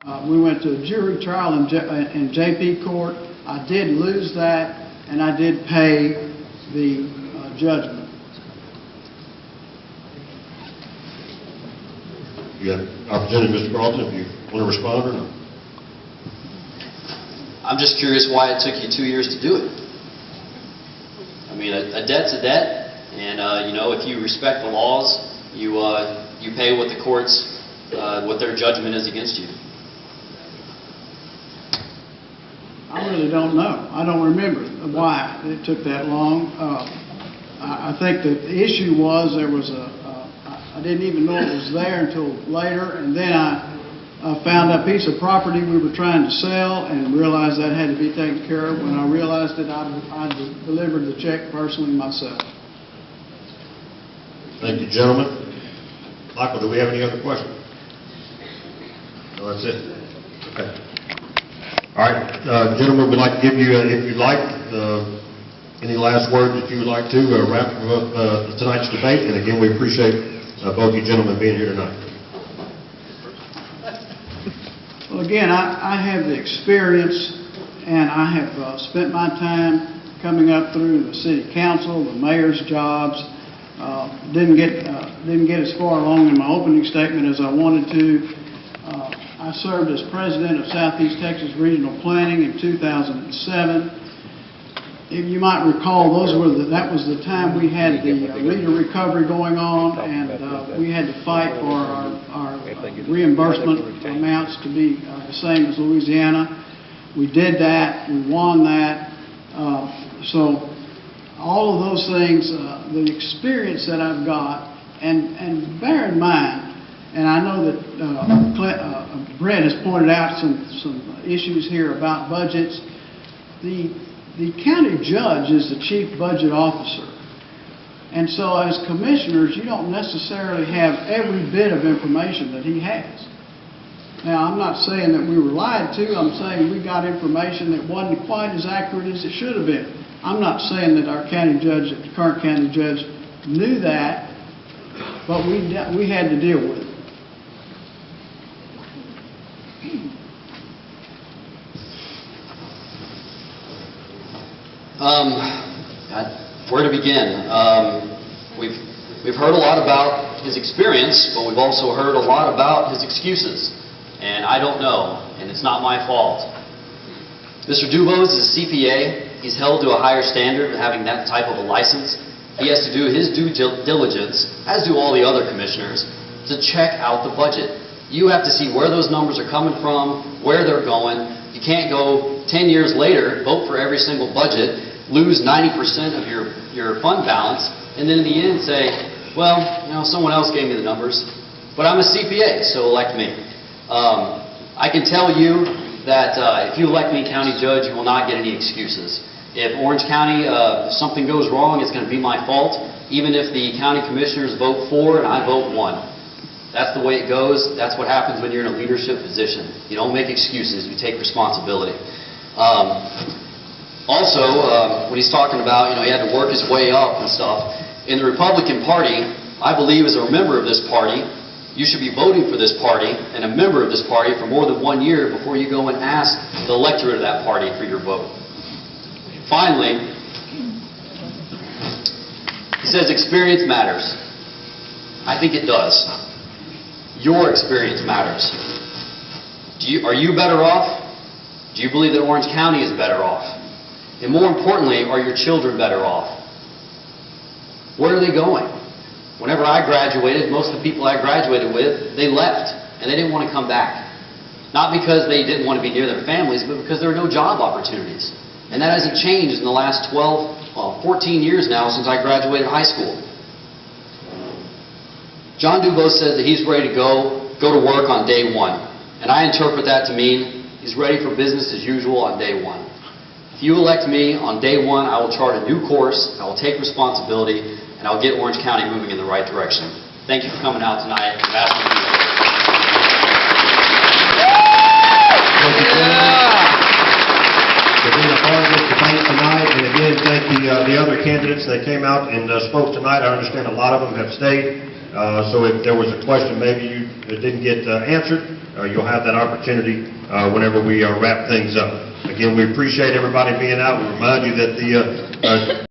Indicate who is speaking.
Speaker 1: We went to a jury trial in JP court. I did lose that, and I did pay the judgment.
Speaker 2: You got an opportunity, Mr. Carlton, if you want to respond or not.
Speaker 3: I'm just curious why it took you 2 years to do it. I mean, a debt's a debt, and you know, if you respect the laws, you pay what the courts, what their judgment is against you.
Speaker 1: I really don't know. I don't remember why it took that long. I think that the issue was there was I didn't even know it was there until later, and then I found a piece of property we were trying to sell and realized that had to be taken care of. When I realized it, I delivered the check personally myself.
Speaker 2: Thank you, gentlemen. Michael, do we have any other questions? No, that's it. Okay. All right, gentlemen, we'd like to give you, if you'd like, any last words that you would like to wrap up tonight's debate. And again, we appreciate both you gentlemen being here tonight.
Speaker 1: Well, again, I have the experience, and I have spent my time coming up through the city council, the mayor's jobs. Didn't get as far along in my opening statement as I wanted to. I served as president of Southeast Texas Regional Planning in 2007. If you might recall, that was the time we had the reader recovery going on, and we had to fight for our reimbursement amounts to be the same as Louisiana. We did that. We won that. So all of those things, the experience that I've got, and bear in mind, and I know that Brent has pointed out some issues here about budgets. The county judge is the chief budget officer. And so as commissioners, you don't necessarily have every bit of information that he has. Now, I'm not saying that we were lied to. I'm saying we got information that wasn't quite as accurate as it should have been. I'm not saying that our county judge, the current county judge, knew that, but we had to deal with it.
Speaker 3: Where to begin? We've heard a lot about his experience, but we've also heard a lot about his excuses. And I don't know, and it's not my fault. Mr. Dubose is a CPA. He's held to a higher standard of having that type of a license. He has to do his due diligence, as do all the other commissioners, to check out the budget. You have to see where those numbers are coming from, where they're going. You can't go 10 years later, vote for every single budget, lose 90% of your fund balance, and then in the end say, well, you know, someone else gave me the numbers, but I'm a CPA, so elect me. I can tell you that if you elect me county judge, you will not get any excuses. If Orange County, something goes wrong, it's going to be my fault, even if the county commissioners vote for and I vote 1. That's the way it goes. That's what happens when you're in a leadership position. You don't make excuses, you take responsibility. Also, when he's talking about, you know, he had to work his way up and stuff, in the Republican Party, I believe as a member of this party, you should be voting for this party and a member of this party for more than 1 year before you go and ask the electorate of that party for your vote. Finally, he says experience matters. I think it does. Your experience matters. Are you better off? Do you believe that Orange County is better off? And more importantly, are your children better off? Where are they going? Whenever I graduated, most of the people I graduated with, they left, and they didn't want to come back. Not because they didn't want to be near their families, but because there were no job opportunities. And that hasn't changed in the last 14 years now since I graduated high school. John Dubose said that he's ready to go to work on day 1. And I interpret that to mean he's ready for business as usual on day 1. If you elect me on day 1, I will chart a new course, I will take responsibility, and I'll get Orange County moving in the right direction. Thank you for coming out tonight. And asking me.
Speaker 2: Thank you, for being a part of this debate tonight. And again, thank the other candidates that came out and spoke tonight. I understand a lot of them have stayed So if there was a question maybe you didn't get answered, you'll have that opportunity whenever we wrap things up. Again, we appreciate everybody being out. We remind you that the